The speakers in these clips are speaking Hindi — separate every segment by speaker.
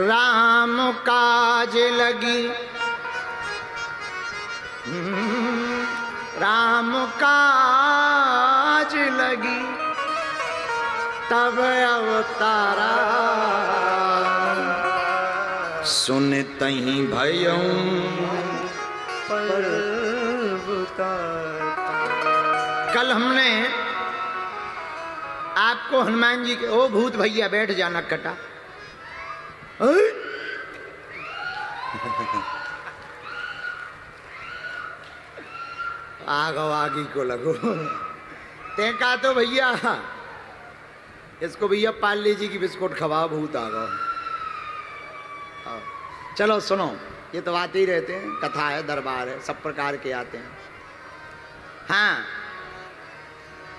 Speaker 1: राम काज लगी, राम काज लगी, तब अवतारा। सुनतहि भयउ कल हमने आपको हनुमान जी के, ओ भूत भैया बैठ जाना कटा, आगो आगी को लगो। ते कहा तो भैया इसको भैया पार्ले जी की बिस्कुट खवा, भूत आ गो। चलो सुनो, ये तो आते ही रहते हैं, कथा है, दरबार है, सब प्रकार के आते हैं। हाँ,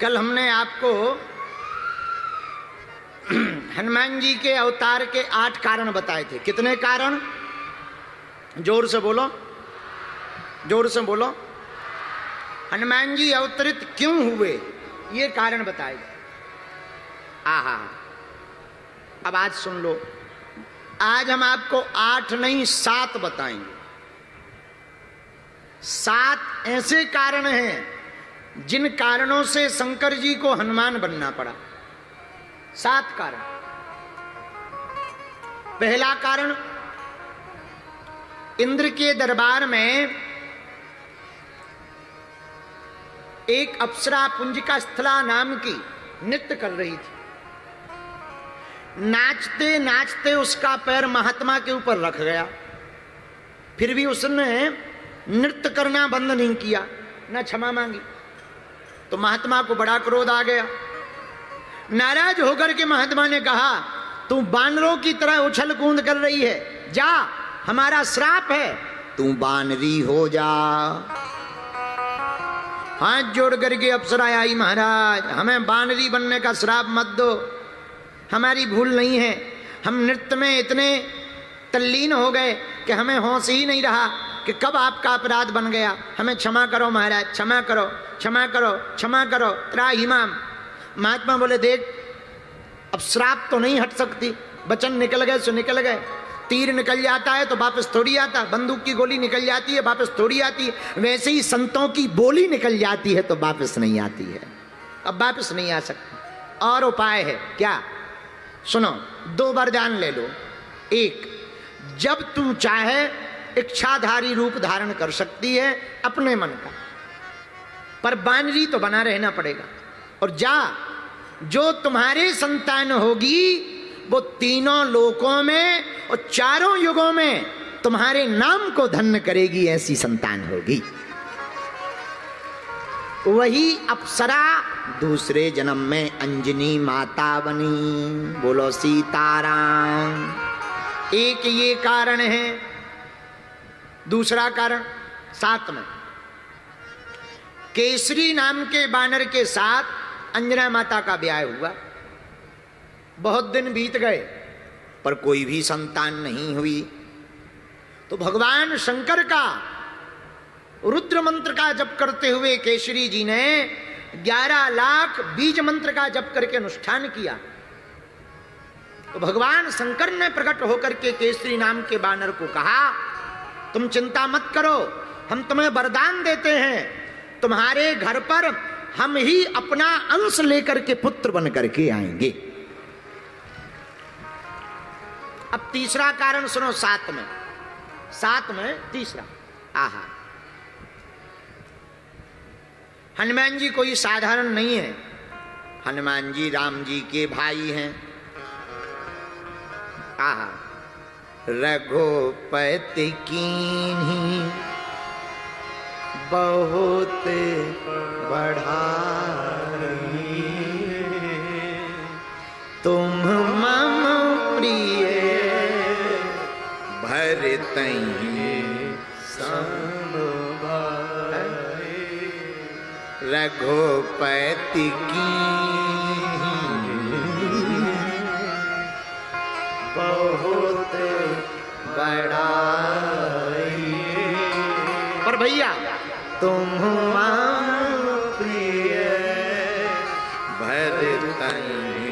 Speaker 1: कल हमने आपको हनुमान जी के अवतार के 8 कारण बताए थे। कितने कारण? जोर से बोलो, जोर से बोलो। हनुमान जी अवतरित क्यों हुए, ये कारण बताए। आहा, अब आज सुन लो। आज हम आपको 8 नहीं 7 बताएंगे। 7 ऐसे कारण हैं जिन कारणों से शंकर जी को हनुमान बनना पड़ा। 7 कारण। पहला कारण, इंद्र के दरबार में एक अप्सरा पुंजिका स्थला नाम की नृत्य कर रही थी। नाचते नाचते उसका पैर महात्मा के ऊपर रख गया, फिर भी उसने नृत्य करना बंद नहीं किया, न क्षमा मांगी। तो महात्मा को बड़ा क्रोध आ गया। नाराज होकर के महात्मा ने कहा, तू बानरों की तरह उछल कूद कर रही है, जा, हमारा श्राप है, तू बानरी हो जा। हाथ जोड़ करके अप्सरा आई, महाराज हमें बानरी बनने का श्राप मत दो, हमारी भूल नहीं है, हम नृत्य में इतने तल्लीन हो गए कि हमें होश ही नहीं रहा कि कब आपका अपराध बन गया, हमें क्षमा करो महाराज, क्षमा करो, क्षमा करो, क्षमा करो, त्राहिमाम। महात्मा बोले, देख अब श्राप तो नहीं हट सकती, वचन निकल गए सो निकल गए। तीर निकल जाता है तो वापस थोड़ी आता, बंदूक की गोली निकल जाती है वापस थोड़ी आती, वैसे ही संतों की बोली निकल जाती है तो वापस नहीं आती है, अब वापस नहीं आ सकती। और उपाय है क्या? सुनो, 2 वरदान ले लो। एक, जब तू चाहे इच्छाधारी रूप धारण कर सकती है अपने मन का, पर बानरी तो बना रहना पड़ेगा। और जा, जो तुम्हारी संतान होगी वो तीनों लोकों में और 4 युगों में तुम्हारे नाम को धन्य करेगी, ऐसी संतान होगी। वही अप्सरा दूसरे जन्म में अंजनी माता बनी। बोलो सीताराम। एक ये कारण है। दूसरा कारण 7 में, केसरी नाम के बानर के साथ अंजना माता का ब्याह हुआ। बहुत दिन बीत गए पर कोई भी संतान नहीं हुई। तो भगवान शंकर का रुद्र मंत्र का जप करते हुए केसरी जी ने 11 लाख बीज मंत्र का जप करके अनुष्ठान किया। तो भगवान शंकर ने प्रकट होकर के केसरी नाम के बानर को कहा, तुम चिंता मत करो, हम तुम्हें वरदान देते हैं, तुम्हारे घर पर हम ही अपना अंश लेकर के पुत्र बन करके आएंगे। अब तीसरा कारण सुनो, 7 में, 7 में तीसरा। आहा, हनुमान जी कोई साधारण नहीं है। हनुमान जी राम जी के भाई हैं। आहा, रघुपति कीन्ही बहुत बढ़ाई, तुम मम प्रिय भरतहि सब भाई। रघुपति कीन्ही बहुत बढ़ाई, पर भैया तुम प्रिय भरतहि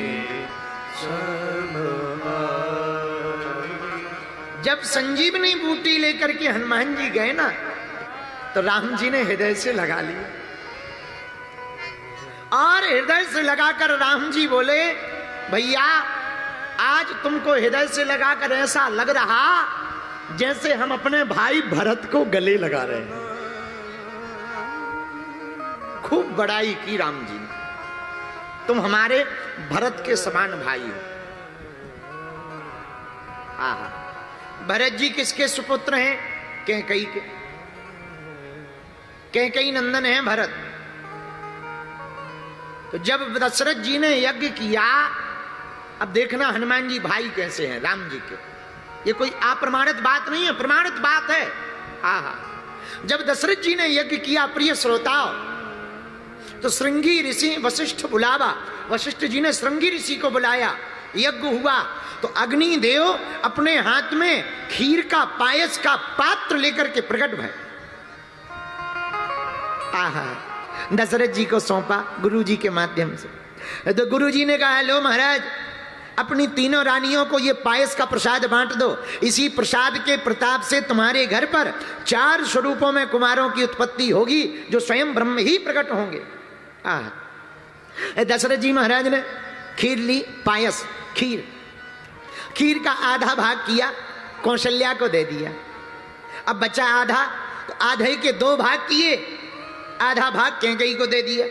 Speaker 1: सब भाई। जब संजीवनी बूटी लेकर के हनुमान जी गए ना, तो राम जी ने हृदय से लगा लिया, और हृदय से लगाकर राम जी बोले, भैया आज तुमको हृदय से लगाकर ऐसा लग रहा जैसे हम अपने भाई भरत को गले लगा रहे हैं। खूब बड़ाई की राम जी ने, तुम हमारे भरत के समान भाई हो। आहा, भरत जी किसके सुपुत्र हैं? कैकेयी के। कैकेयी नंदन है भरत। तो जब दशरथ जी ने यज्ञ किया, अब देखना हनुमान जी भाई कैसे हैं राम जी के। ये कोई अप्रमाणित बात नहीं है, प्रमाणित बात है। आहा, जब दशरथ जी ने यज्ञ किया, प्रिय श्रोताओ, तो श्रृंगी ऋषि वशिष्ठ बुलावा, वशिष्ठ जी ने श्रृंगी ऋषि को बुलाया, यज्ञ हुआ। तो अग्निदेव अपने हाथ में खीर का पायस का पात्र लेकर के प्रकट भय। आहा, दशरथ जी को सौंपा गुरु जी के माध्यम से। तो गुरु जी ने कहा, लो महाराज, अपनी तीनों रानियों को ये पायस का प्रसाद बांट दो। इसी प्रसाद के प्रताप से तुम्हारे घर पर 4 स्वरूपों में कुमारों की उत्पत्ति होगी, जो स्वयं ब्रह्म ही प्रकट होंगे। दशरथ जी महाराज ने खीर ली, पायस खीर का आधा भाग किया, कौशल्या को दे दिया। अब बचा आधा, तो आधे के 2 भाग किए, आधा भाग कैकेयी को दे दिया।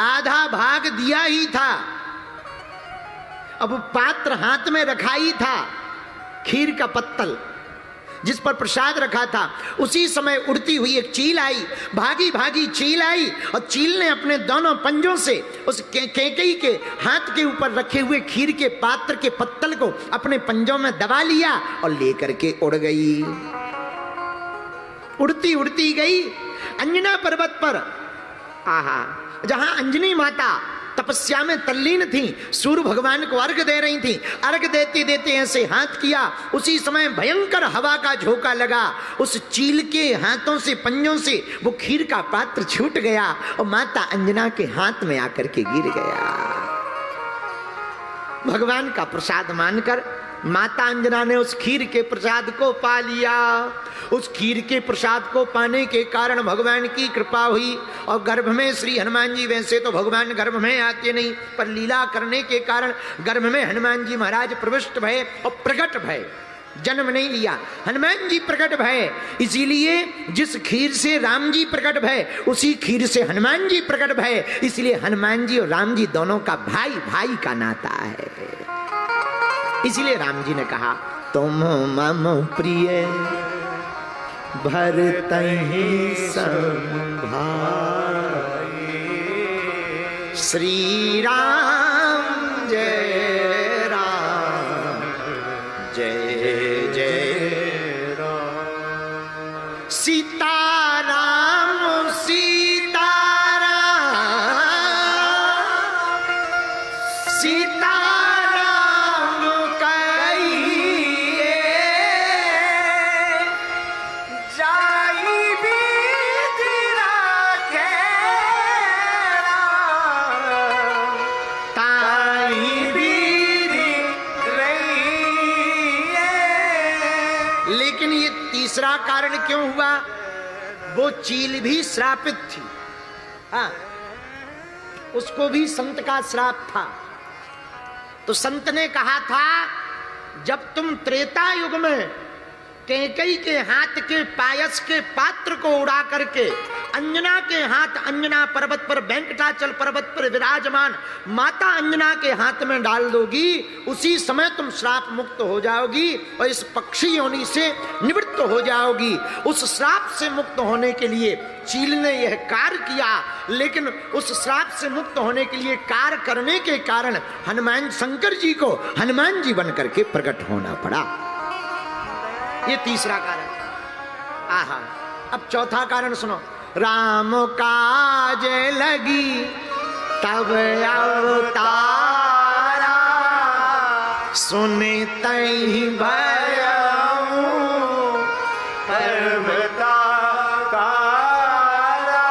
Speaker 1: आधा भाग दिया ही था, अब पात्र हाथ में रखा ही था, खीर का पत्तल जिस पर प्रसाद रखा था। उसी समय उड़ती हुई एक चील आई, भागी भागी चील आई, और चील ने अपने दोनों पंजों से उस कैकेयी के हाथ के ऊपर रखे हुए खीर के पात्र के पत्तल को अपने पंजों में दबा लिया और लेकर के उड़ गई। उड़ती उड़ती गई अंजना पर्वत पर। आहा, जहां अंजनी माता तपस्या में तल्लीन थी, सूर्य भगवान को अर्घ दे रही थी। अर्घ देते देते ऐसे हाथ किया, उसी समय भयंकर हवा का झोंका लगा। उस चील के हाथों से, पंजों से वो खीर का पात्र छूट गया और माता अंजना के हाथ में आकर के गिर गया। भगवान का प्रसाद मानकर माता अंजना ने उस खीर के प्रसाद को पा लिया। उस खीर के प्रसाद को पाने के कारण भगवान की कृपा हुई, और गर्भ में श्री हनुमान जी, वैसे तो भगवान गर्भ में आते नहीं, पर लीला करने के कारण गर्भ में हनुमान जी महाराज प्रविष्ट भय और प्रकट भय। जन्म नहीं लिया, हनुमान जी प्रकट भय। इसीलिए जिस खीर से राम जी प्रकट भय, उसी खीर से हनुमान जी प्रकट भय। इसलिए हनुमान जी और राम जी दोनों का भाई भाई का नाता है। इसलिए राम जी ने कहा, तुम मम प्रिय भरतहि सम भाई, श्री राम जय राम, जय जय राम, सीता राम सीता राम, सीता तीसरा कारण क्यों हुआ? वो चील भी श्रापित थी। हाँ, उसको भी संत का श्राप था। तो संत ने कहा था, जब तुम त्रेता युग में कैकेयी के हाथ के पायस के पात्र को उड़ा करके अंजना के हाथ, अंजना पर्वत पर, वेंकटाचल पर्वत पर विराजमान माता अंजना के हाथ में डाल दोगी, उसी समय तुम श्राप मुक्त हो जाओगी और इस पक्षी योनि से निवृत्त हो जाओगी। उस श्राप से मुक्त होने के लिए चील ने यह कार्य किया, लेकिन उस श्राप से मुक्त होने के लिए कार्य करने के कारण हनुमान शंकर जी को हनुमान जी बन करके प्रकट होना पड़ा। ये तीसरा कारण। आहा, अब चौथा कारण सुनो। राम काज लगी तब अवतारा, सुने तई भयउ पर्वताकारा।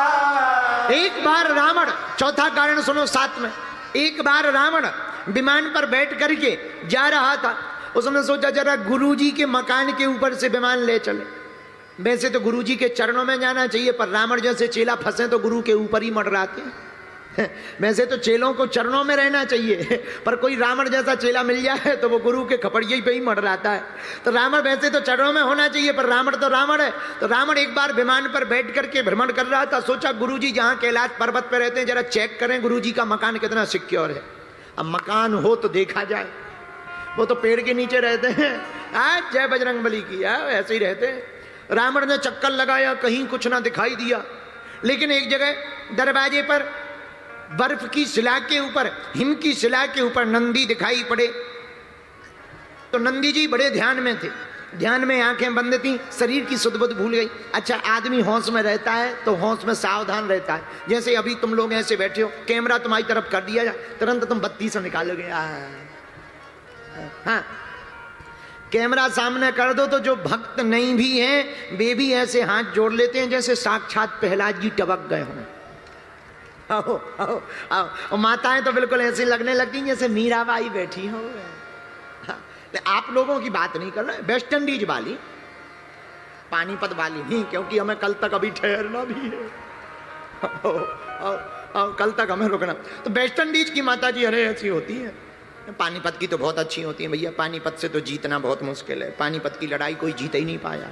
Speaker 1: एक बार रावण, चौथा कारण सुनो साथ में, एक बार रावण विमान पर बैठ करके जा रहा था, उसने सोचा जरा गुरुजी के मकान के ऊपर से विमान ले चले। वैसे तो गुरुजी के चरणों में जाना चाहिए, पर रावण जैसे चेला फंसे तो गुरु के ऊपर ही मंडराते हैं। वैसे तो चेलों को चरणों में रहना चाहिए, पर कोई रावण जैसा चेला मिल जाए तो वो गुरु के खपड़िये पे ही मंडराता है। तो रावण वैसे तो चरणों में होना चाहिए, पर रावण तो रावण है। तो रावण एक बार विमान पर बैठ करके भ्रमण कर रहा था। सोचा गुरुजी जहाँ कैलाश पर्वत पर रहते हैं जरा चेक करें गुरुजी का मकान कितना सिक्योर है। अब मकान हो तो देखा जाए, वो तो पेड़ के नीचे रहते हैं। आज जय बजरंगबली की ऐसे ही रहते हैं। रावण ने चक्कर लगाया, कहीं कुछ ना दिखाई दिया, लेकिन एक जगह दरवाजे पर बर्फ की शिला के ऊपर, हिम की शिला के ऊपर नंदी दिखाई पड़े। तो नंदी जी बड़े ध्यान में थे, ध्यान में आंखें बंद थी, शरीर की सुध बुध भूल गई। अच्छा, आदमी होश में रहता है तो होश में सावधान रहता है। जैसे अभी तुम लोग ऐसे बैठे हो, कैमरा तुम्हारी तरफ कर दिया जाए, तुरंत तुम बत्ती से निकालोगे। हाँ, कैमरा सामने कर दो तो जो भक्त नहीं भी हैं वे भी ऐसे हाथ जोड़ लेते हैं जैसे साक्षात प्रहलाद जी टपक गए हों। आओ आओ आओ, और माताएं तो बिल्कुल ऐसे लगने लगती हैं जैसे मीराबाई बैठी हो। आप लोगों की बात नहीं कर रहे, वेस्ट इंडीज वाली, पानीपत वाली नहीं, क्योंकि हमें कल तक अभी ठहरना भी है। आओ आओ आओ, कल तक हमें रुकना। तो वेस्ट इंडीज की माता जी अरे ऐसी होती है, पानीपत की तो बहुत अच्छी होती है भैया। पानीपत से तो जीतना बहुत मुश्किल है, पानीपत की लड़ाई कोई जीत ही नहीं पाया।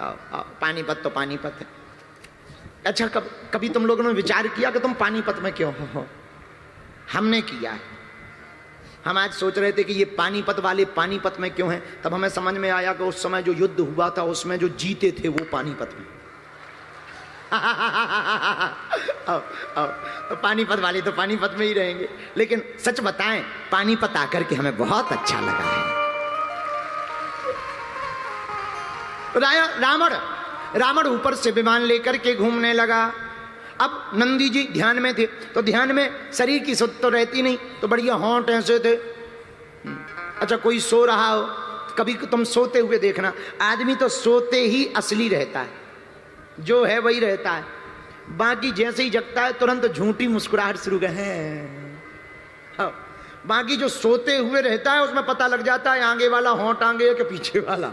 Speaker 1: आओ आओ, पानीपत तो पानीपत है। अच्छा, कभी तुम लोगों ने विचार किया कि तुम पानीपत में क्यों हो? हमने किया है। हम आज सोच रहे थे कि ये पानीपत वाले पानीपत में क्यों हैं, तब हमें समझ में आया कि उस समय जो युद्ध हुआ था उसमें जो जीते थे वो पानीपत में। आओ आओ, तो पानीपत वाले तो पानीपत में ही रहेंगे। लेकिन सच बताएं, पानीपत आकर के हमें बहुत अच्छा लगा है। रावण ऊपर से विमान लेकर के घूमने लगा। अब नंदी जी ध्यान में थे, तो ध्यान में शरीर की सुध तो रहती नहीं, तो बढ़िया होंठ ऐसे थे। अच्छा, कोई सो रहा हो, कभी तुम सोते हुए देखना, आदमी तो सोते ही असली रहता है, जो है वही रहता है। बाकी जैसे ही जगता है तुरंत झूठी मुस्कुराहट शुरू है। बाकी जो सोते हुए रहता है उसमें पता लग जाता है आगे वाला होंठ आगे है कि पीछे वाला।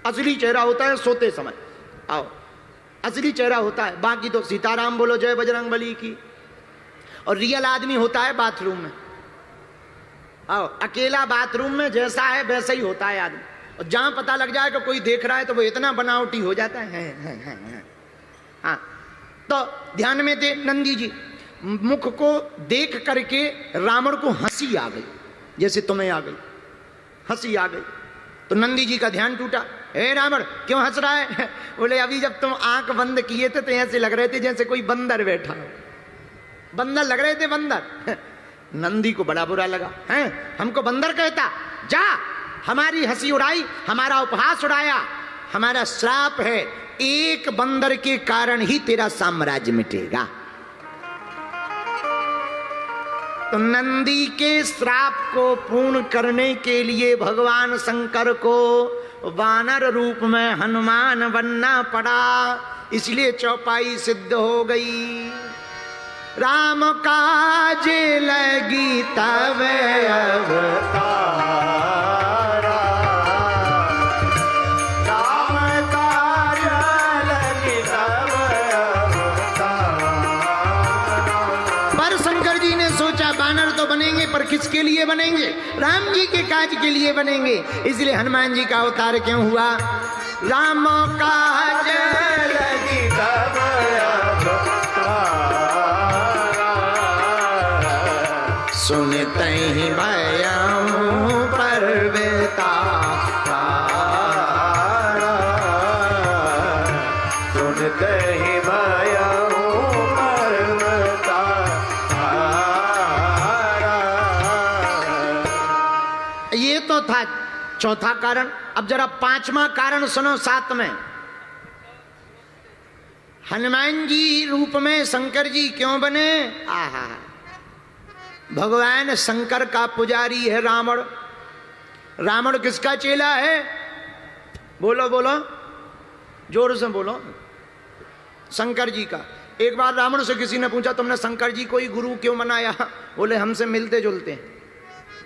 Speaker 1: असली चेहरा होता है सोते समय। आओ, असली चेहरा होता है। बाकी तो सीताराम बोलो, जय बजरंगबली की। और रियल आदमी होता है बाथरूम में। आओ, अकेला बाथरूम में जैसा है वैसा ही होता है आदमी। और जहां पता लग जाए कि कोई देख रहा है तो वो इतना बनावटी हो जाता है। हाँ, तो ध्यान में थे नंदी जी। मुख को देख करके रावण को हंसी आ गई, जैसे तुम्हें आ गई, हंसी आ गई। तो नंदी जी का ध्यान टूटा। हे रावण, क्यों हंस रहा है? बोले अभी जब तुम आंख बंद किए थे तो ऐसे लग रहे थे जैसे कोई बंदर बैठा हो। बंदर लग रहे थे, बंदर। नंदी को बड़ा बुरा लगा। हैं, हमको बंदर कहता? जा, हमारी हंसी उड़ाई, हमारा उपहास उड़ाया। हमारा श्राप है, एक बंदर के कारण ही तेरा साम्राज्य मिटेगा। तो नंदी के श्राप को पूर्ण करने के लिए भगवान शंकर को वानर रूप में हनुमान बनना पड़ा, इसलिए चौपाई सिद्ध हो गई। राम काज लगी तब अवतारा, राम काज लगी तब अवतारा। पर शंकर जी ने सोचा वानर तो बनेंगे, पर किसके लिए बनेंगे? राम जी के काज के लिए बनेंगे। इसलिए हनुमान जी का अवतार क्यों हुआ? राम काज लगी तब सुनते ही भयऊ परवेता, सुनते ही भयऊ परवेता। ये तो था चौथा कारण। अब जरा पांचवा कारण सुनो साथ में। हनुमान जी रूप में शंकर जी क्यों बने? आहा, भगवान शंकर का पुजारी है रावण। रावण किसका चेला है? बोलो बोलो, जोर से बोलो। शंकर जी का। एक बार रावण से किसी ने पूछा, तुमने शंकर जी को ही गुरु क्यों बनाया? बोले हमसे मिलते जुलते हैं।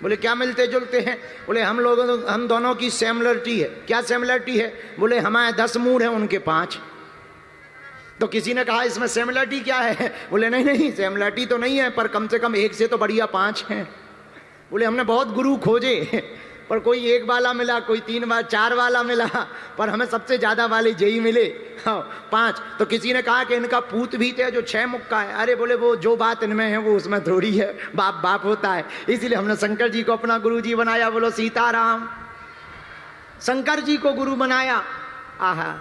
Speaker 1: बोले क्या मिलते जुलते हैं? बोले हम दोनों की सिमिलरिटी है। क्या सिमिलरिटी है? बोले हमारे 10 मूड हैं, उनके 5। तो किसी ने कहा इसमें सिमिलरिटी क्या है? बोले नहीं नहीं, सिमिलरिटी तो नहीं है, पर कम से कम एक से तो बढ़िया 5 हैं। बोले हमने बहुत गुरु खोजे, पर कोई 1 वाला मिला, कोई 3 बार 4 वाला मिला, पर हमें सबसे ज्यादा वाले यही मिले, 5। तो किसी ने कहा कि इनका पूत भी थे जो 6 मुख का है। अरे बोले वो जो बात इनमें है वो उसमें थोड़ी है, बाप बाप होता है, इसीलिए हमने शंकर जी को अपना गुरु जी बनाया। बोलो सीताराम। शंकर जी को गुरु बनाया। आहा,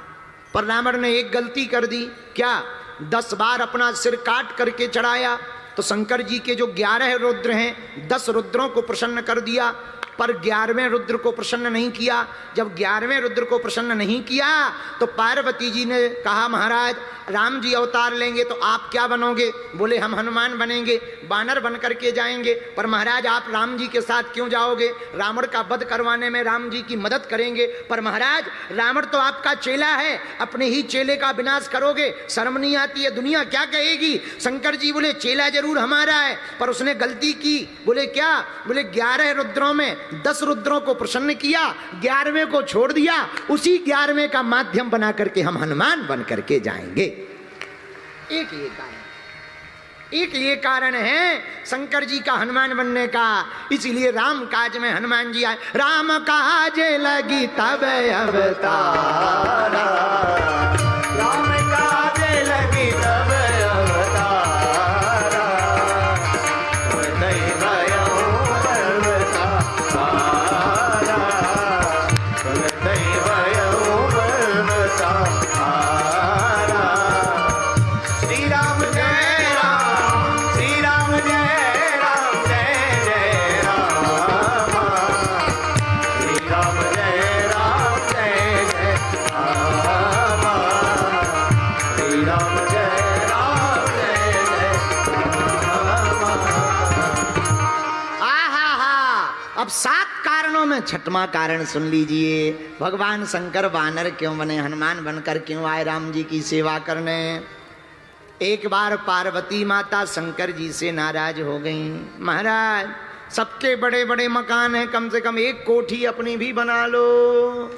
Speaker 1: पर रावण ने एक गलती कर दी। क्या? 10 बार अपना सिर काट करके चढ़ाया। तो शंकर जी के जो 11 रुद्र हैं, 10 रुद्रों को प्रसन्न कर दिया, पर 11वें रुद्र को प्रसन्न नहीं किया। जब 11वें रुद्र को प्रसन्न नहीं किया तो पार्वती जी ने कहा महाराज राम जी अवतार लेंगे तो आप क्या बनोगे? बोले हम हनुमान बनेंगे, बानर बन करके जाएंगे। पर महाराज आप राम जी के साथ क्यों जाओगे? रावण का वध करवाने में राम जी की मदद करेंगे। पर महाराज रावण तो आपका चेला है, अपने ही चेले का विनाश करोगे, शर्म नहीं आती है? दुनिया क्या कहेगी? शंकर जी बोले चेला जरूर हमारा है, पर उसने गलती की। बोले क्या? बोले 11 रुद्रों में 10 रुद्रों को प्रसन्न किया, 11वें को छोड़ दिया। उसी 11वें का माध्यम बना करके हम हनुमान बन करके जाएंगे। एक ये कारण है शंकर जी का हनुमान बनने का। इसीलिए राम काज में हनुमान जी आए। राम काज लगी तब अवतारा, राम काज लगी तब अवतारा, अब 7 कारणों में 6वां कारण सुन लीजिए। भगवान शंकर वानर क्यों बने? हनुमान बनकर क्यों आए राम जी की सेवा करने? एक बार पार्वती माता शंकर जी से नाराज हो गई। महाराज सबके बड़े बड़े मकान हैं, कम से कम एक कोठी अपनी भी बना लो।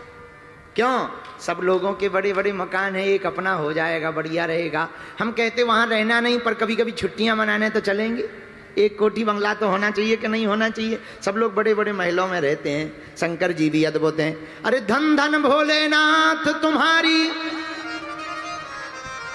Speaker 1: क्यों? सब लोगों के बड़े बड़े मकान है, एक अपना हो जाएगा, बढ़िया रहेगा। हम कहते वहां रहना नहीं, पर कभी कभी छुट्टियां मनाने तो चलेंगे। एक कोठी बंगला तो होना चाहिए कि नहीं होना चाहिए? सब लोग बड़े बड़े महलों में रहते हैं। शंकर जी भी अद्भुत हैं। अरे धन धन भोलेनाथ तुम्हारी,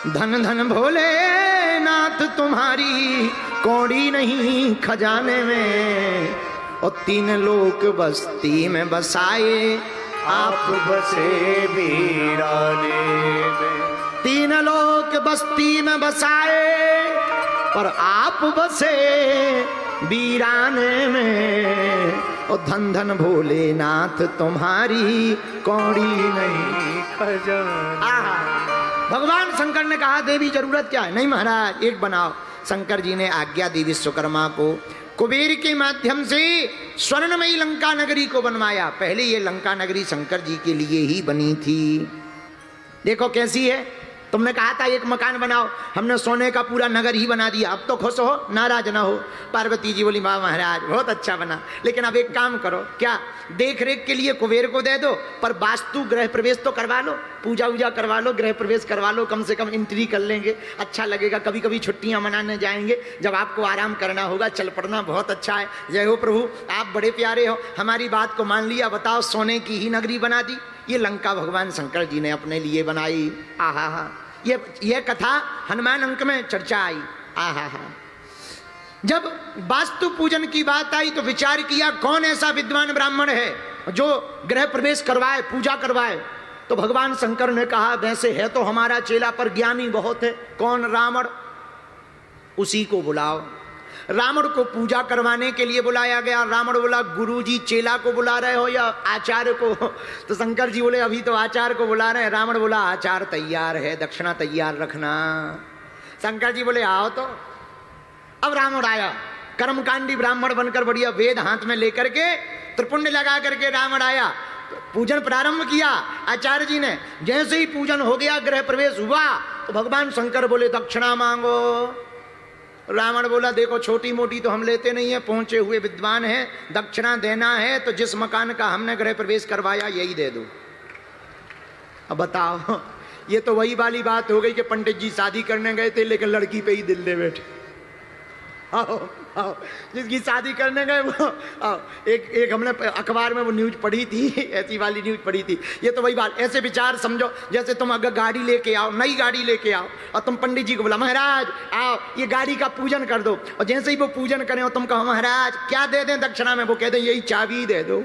Speaker 1: धन धन भोलेनाथ तुम्हारी कौड़ी नहीं खजाने में। और 3 लोक बस्ती में बसाए आप बसे वीराने में। 3 लोक बस्ती में बसाए पर आप बसे वीराने में। और धन धन भोलेनाथ तुम्हारी कौड़ी नहीं खजाना। भगवान शंकर ने कहा देवी जरूरत क्या है? नहीं महाराज एक बनाओ। शंकर जी ने आज्ञा दी विश्वकर्मा को, कुबेर के माध्यम से स्वर्णमयी लंका नगरी को बनवाया। पहले ये लंका नगरी शंकर जी के लिए ही बनी थी। देखो कैसी है। तुमने कहा था एक मकान बनाओ, हमने सोने का पूरा नगर ही बना दिया। अब तो खुश हो, नाराज ना हो। पार्वती जी बोली वाह महाराज बहुत अच्छा बना, लेकिन अब एक काम करो। क्या? देख रेख के लिए कुबेर को दे दो, पर वास्तु गृह प्रवेश तो करवा लो, पूजा वूजा करवा लो, गृह प्रवेश करवा लो, कम से कम एंट्री कर लेंगे, अच्छा लगेगा। कभी कभी छुट्टियां मनाने जाएंगे, जब आपको आराम करना होगा चल पड़ना, बहुत अच्छा है। जय हो प्रभु, आप बड़े प्यारे हो, हमारी बात को मान लिया। बताओ सोने की ही नगरी बना दी। ये लंका भगवान शंकर जी ने अपने लिए बनाई। आहा हा, ये कथा हनुमान अंक में चर्चा आई। आहा हा। जब वास्तु पूजन की बात आई तो विचार किया कौन ऐसा विद्वान ब्राह्मण है जो गृह प्रवेश करवाए, पूजा करवाए। तो भगवान शंकर ने कहा वैसे है तो हमारा चेला, पर ज्ञानी बहुत है। कौन? रावण। उसी को बुलाओ। रावण को पूजा करवाने के लिए बुलाया गया। रावण बोला गुरुजी चेला को बुला रहे हो या आचार्य को? तो शंकर जी बोले अभी तो आचार्य को बुला रहे हैं। रावण बोला आचार्य तैयार है, दक्षिणा तैयार रखना। शंकर जी बोले आओ। तो अब रावण आया, कर्मकांडी ब्राह्मण बनकर, बढ़िया वेद हाथ में लेकर के, त्रिपुंड लगा करके रावण आया। पूजन प्रारंभ किया आचार्य जी ने। जैसे ही पूजन हो गया, गृह प्रवेश हुआ, तो भगवान शंकर बोले दक्षिणा मांगो। रावण बोला देखो छोटी मोटी तो हम लेते नहीं है, पहुंचे हुए विद्वान है, दक्षिणा देना है तो जिस मकान का हमने गृह प्रवेश करवाया यही दे दो। अब बताओ, ये तो वही वाली बात हो गई कि पंडित जी शादी करने गए थे लेकिन लड़की पे ही दिल दे बैठे। आओ आओ, जिसकी शादी करने गए वो आओ, एक हमने अखबार में वो न्यूज पढ़ी थी, ऐसी वाली न्यूज पढ़ी थी। ये तो वही बात, ऐसे विचार समझो जैसे तुम अगर गाड़ी लेके आओ, नई गाड़ी लेके आओ और तुम पंडित जी को बोला महाराज आओ ये गाड़ी का पूजन कर दो, और जैसे ही वो पूजन करें और तुम कहो महाराज क्या दे दें दक्षिणा में, वो कहते हैं यही चाबी दे दो।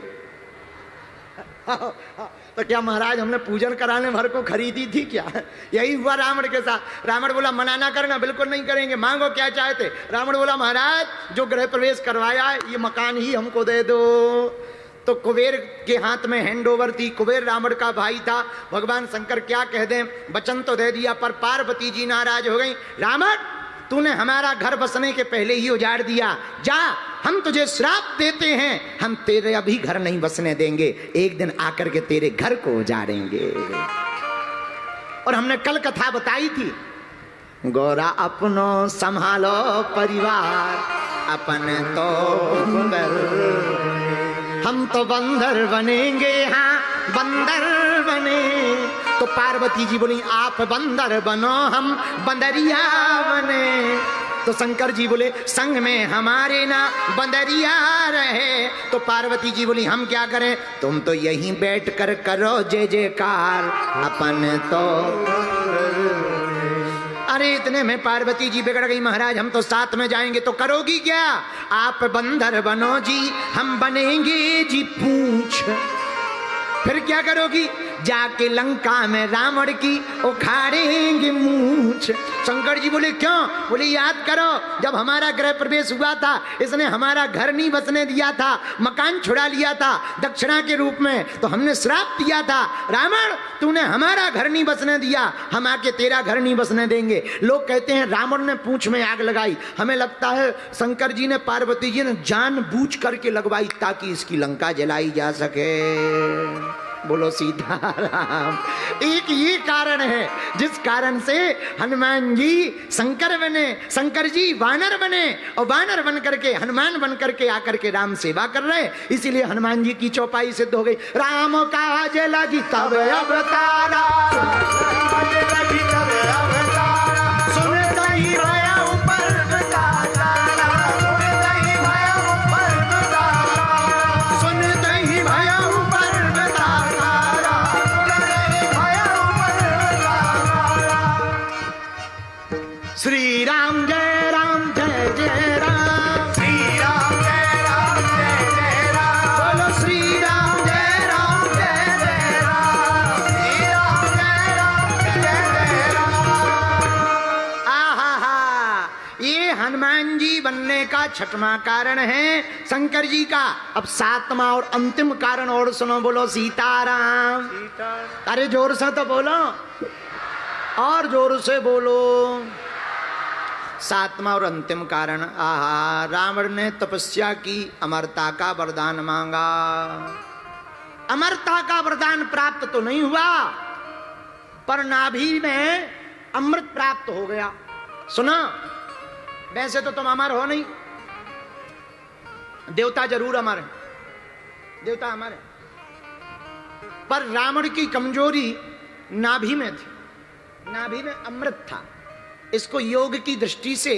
Speaker 1: तो क्या महाराज हमने पूजन कराने भर को खरीदी थी क्या? यही हुआ रावण के साथ। रावण बोला मना ना करना, बिल्कुल नहीं करेंगे, मांगो क्या चाहते। रावण बोला महाराज जो गृह प्रवेश करवाया है ये मकान ही हमको दे दो। तो कुबेर के हाथ में हैंड ओवर थी, कुबेर रावण का भाई था। भगवान शंकर क्या कह दें, वचन तो दे दिया पर पार्वती जी नाराज हो गई। रावण तूने हमारा घर बसने के पहले ही उजाड़ दिया, जा हम तुझे श्राप देते हैं, हम तेरे अभी घर नहीं बसने देंगे, एक दिन आकर के तेरे घर को उजाड़ेंगे। और हमने कल कथा बताई थी, गोरा अपनो संभालो परिवार, अपन तो बंदर, हम तो बंदर बनेंगे, हाँ बंदर बने। तो पार्वती जी बोली आप बंदर बनो हम बंदरिया बने। तो शंकर जी बोले संग में हमारे ना बंदरिया रहे। तो पार्वती जी बोली हम क्या करें, तुम तो यहीं बैठ कर करो जय जयकार, अपन तो। अरे इतने में पार्वती जी बिगड़ गई, महाराज हम तो साथ में जाएंगे। तो करोगी क्या, आप बंदर बनो जी, हम बनेंगे जी पूंछ। फिर क्या करोगी, जाके लंका में रावण की उखाड़ेंगे मूंछ। शंकर जी बोले क्यों, बोले याद करो जब हमारा गृह प्रवेश हुआ था इसने हमारा घर नहीं बसने दिया था, मकान छुड़ा लिया था दक्षिणा के रूप में, तो हमने श्राप दिया था रावण तूने हमारा घर नहीं बसने दिया, हम आके तेरा घर नहीं बसने देंगे। लोग कहते हैं रावण ने पूंछ में आग लगाई, हमें लगता है शंकर जी ने पार्वती जी ने जानबूझ करके लगवाई ताकि इसकी लंका जलाई जा सके। बोलो सीताराम। एक ये कारण है जिस कारण से हनुमान जी शंकर बने, शंकर जी वानर बने, और वानर बन करके हनुमान बन करके आकर के राम सेवा कर रहे। इसीलिए हनुमान जी की चौपाई सिद्ध हो गई। राम काज लगी तब अवतारा, सुनता ही भया ऊपर तारा, सुनता ही भया ऊपर श्री राम जय राम जय जय राम, श्री राम जय राम जय जय राम, बोलो श्री राम जय राम जय जय राम, श्री राम जय राम जय जय राम। आहा, ये हनुमान जी बनने का छठवां कारण है शंकर जी का। अब सातवां और अंतिम कारण और सुनो, बोलो सीताराम। अरे जोर से तो बोलो, और जोर से बोलो। सातवां और अंतिम कारण, आहा, रावण ने तपस्या की, अमरता का वरदान मांगा। अमरता का वरदान प्राप्त तो नहीं हुआ पर नाभि में अमृत प्राप्त हो गया। सुना, वैसे तो तुम अमर हो नहीं, देवता जरूर अमर है, देवता अमर है, पर रावण की कमजोरी नाभि में थी, नाभि में अमृत था। इसको योग की दृष्टि से,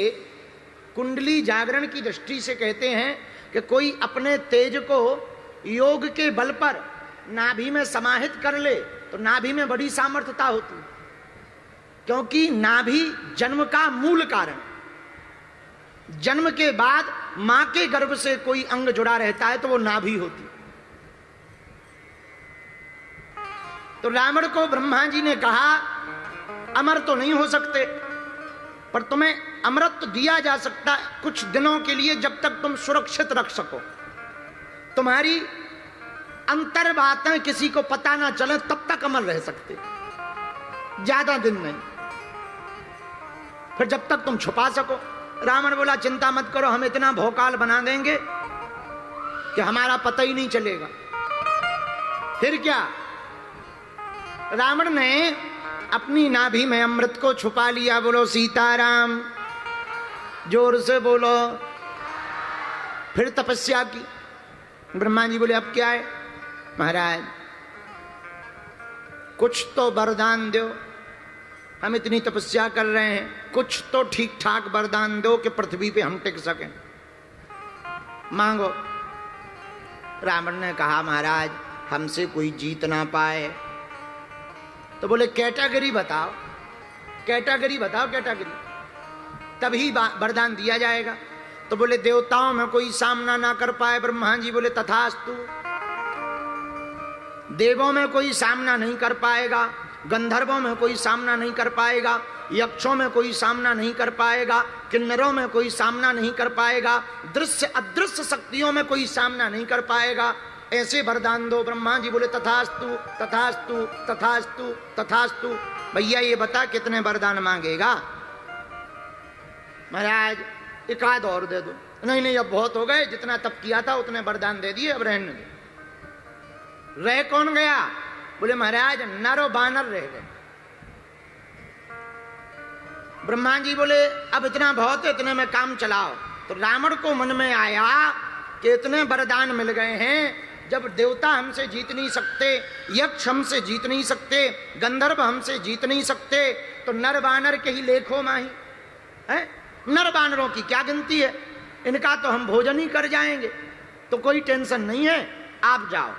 Speaker 1: कुंडली जागरण की दृष्टि से कहते हैं कि कोई अपने तेज को योग के बल पर नाभि में समाहित कर ले तो नाभि में बड़ी सामर्थ्यता होती, क्योंकि नाभि जन्म का मूल कारण। जन्म के बाद मां के गर्भ से कोई अंग जुड़ा रहता है तो वो नाभि होती। तो रावण को ब्रह्मा जी ने कहा अमर तो नहीं हो सकते पर तुम्हें अमृत दिया जा सकता है कुछ दिनों के लिए, जब तक तुम सुरक्षित रख सको, तुम्हारी अंतर बातें किसी को पता ना चले तब तक अमर रह सकते, ज्यादा दिन नहीं, फिर जब तक तुम छुपा सको। रावण बोला चिंता मत करो, हम इतना भौकाल बना देंगे कि हमारा पता ही नहीं चलेगा। फिर क्या, रावण ने अपनी नाभि में अमृत को छुपा लिया। बोलो सीताराम। जोर से बोलो। फिर तपस्या की। ब्रह्मा जी बोले अब क्या है महाराज, कुछ तो वरदान दो, हम इतनी तपस्या कर रहे हैं, कुछ तो ठीक ठाक वरदान दो कि पृथ्वी पे हम टिक सकें, मांगो। रावण ने कहा महाराज हमसे कोई जीत ना पाए। तो बोले कैटेगरी बताओ, कैटेगरी बताओ, कैटेगरी, तभी वरदान दिया जाएगा। तो बोले देवताओं में कोई सामना ना कर पाए। ब्रह्मा जी बोले तथास्तु। देवों में कोई सामना नहीं कर पाएगा, गंधर्वों में कोई सामना नहीं कर पाएगा, यक्षों में कोई सामना नहीं कर पाएगा, किन्नरों में कोई सामना नहीं कर पाएगा, दृश्य अदृश्य शक्तियों में कोई सामना नहीं कर पाएगा, ऐसे वरदान दो। ब्रह्मा जी बोले तथास्तु तथास्तु तथास्तु तथास्तु। भैया ये बता कितने वरदान मांगेगा? महाराज एक आध और दे दो। नहीं नहीं अब बहुत हो गए, जितना तप किया था उतने वरदान दे दिए, अब रहने दो। रह कौन गया? बोले महाराज नर और बानर रह गए। ब्रह्मा जी बोले अब इतना बहुत है, इतने में काम चलाओ। तो रावण को मन में आया कि इतने वरदान मिल गए हैं, जब देवता हमसे जीत नहीं सकते, यक्ष हमसे जीत नहीं सकते, गंधर्व हमसे जीत नहीं सकते, तो नर बानर के ही लेखो माही है। नर बानरों की क्या गिनती है, इनका तो हम भोजन ही कर जाएंगे, तो कोई टेंशन नहीं है, आप जाओ।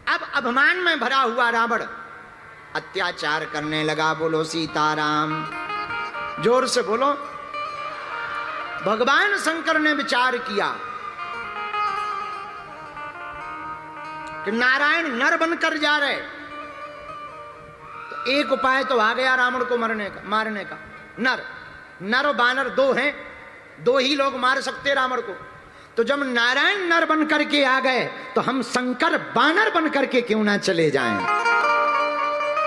Speaker 1: अब अभिमान में भरा हुआ रावण अत्याचार करने लगा। बोलो सीताराम, जोर से बोलो। भगवान शंकर ने विचार किया कि नारायण नर बनकर जा रहे, तो एक उपाय तो आ गया रावण को मारने का। नर और बानर दो हैं, दो ही लोग मार सकते रावण को। तो जब नारायण नर बन करके आ गए, तो हम शंकर बानर बन करके क्यों ना चले जाएं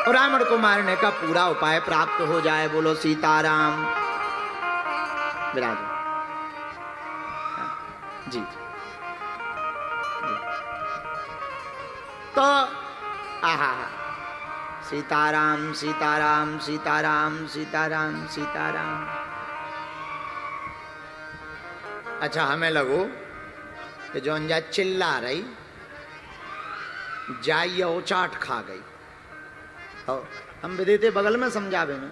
Speaker 1: और रावण को मारने का पूरा उपाय प्राप्त हो जाए। बोलो सीताराम। विराज जी। तो आहा सीताराम सीताराम सीताराम सीताराम सीताराम। अच्छा हमें लगो कि जो अंजा चिल्ला रही जाइए ओचाट खा गई, तो हम विदेते बगल में समझावे में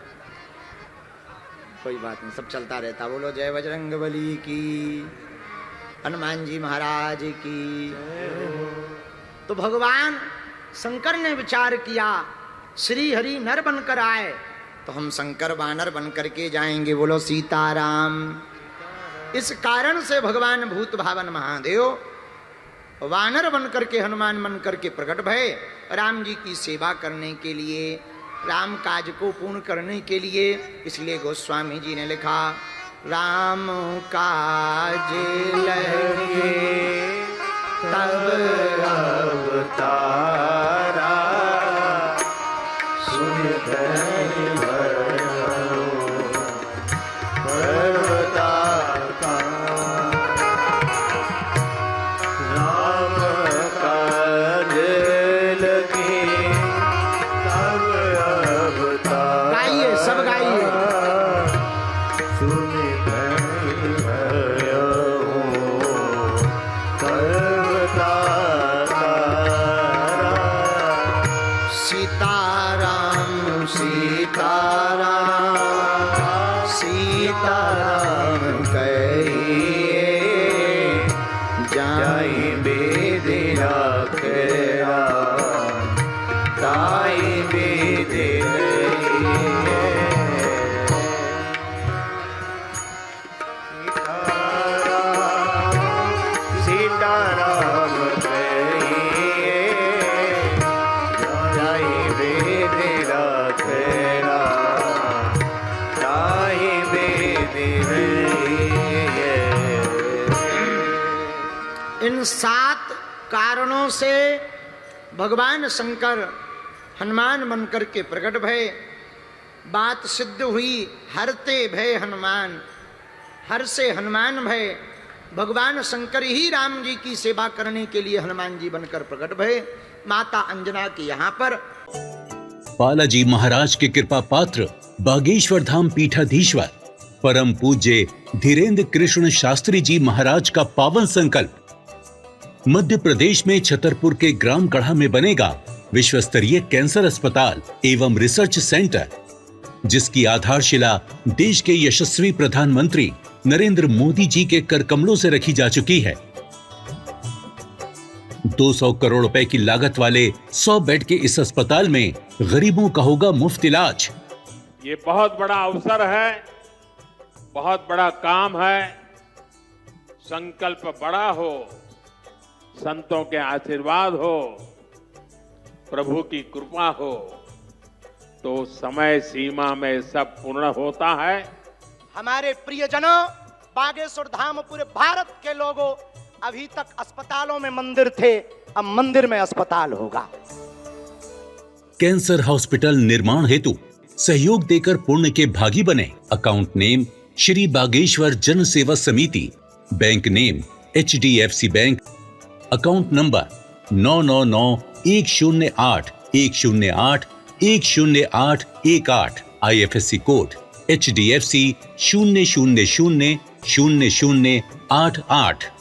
Speaker 1: कोई बात नहीं, सब चलता रहता। बोलो जय बजरंगबली की, हनुमान जी महाराज की। तो भगवान शंकर ने विचार किया श्री हरि नर बनकर आए, तो हम शंकर बानर बनकर के जाएंगे। बोलो सीताराम। इस कारण से भगवान भूत भावन महादेव वानर बनकर के, हनुमान बनकर के प्रकट भय राम जी की सेवा करने के लिए, राम काज को पूर्ण करने के लिए। इसलिए गोस्वामी जी ने लिखा राम काज लगे तब अवतारा, इन 7 कारणों से भगवान शंकर हनुमान बनकर के प्रकट भय। बात सिद्ध हुई हरते भय हनुमान, हर से हनुमान भय। भगवान शंकर ही राम जी की सेवा करने के लिए हनुमान जी बनकर प्रकट भय। माता अंजना के यहाँ पर
Speaker 2: बालाजी महाराज के कृपा पात्र बागेश्वर धाम पीठाधीश्वर परम पूज्य धीरेन्द्र कृष्ण शास्त्री जी महाराज का पावन संकल्प। मध्य प्रदेश में छतरपुर के ग्राम गढ़ा में बनेगा विश्व स्तरीय कैंसर अस्पताल एवं रिसर्च सेंटर, जिसकी आधारशिला देश के यशस्वी प्रधानमंत्री नरेंद्र मोदी जी के कर कमलों से रखी जा चुकी है। 200 करोड़ रुपए की लागत वाले 100 बेड के इस अस्पताल में गरीबों का होगा मुफ्त इलाज।
Speaker 3: ये बहुत बड़ा अवसर है, बहुत बड़ा काम है। संकल्प बड़ा हो, संतों के आशीर्वाद हो, प्रभु की कृपा हो तो समय सीमा में सब पूर्ण होता है।
Speaker 4: हमारे प्रियजनों, बागेश्वर धाम पूरे भारत के लोगों, अभी तक अस्पतालों में मंदिर थे, अब मंदिर में अस्पताल होगा।
Speaker 2: कैंसर हॉस्पिटल निर्माण हेतु सहयोग देकर पुण्य के भागी बने। अकाउंट नेम श्री बागेश्वर जन सेवा समिति, bank name HDFC bank, account number 999108108108, IFSC code HDFC 0000088।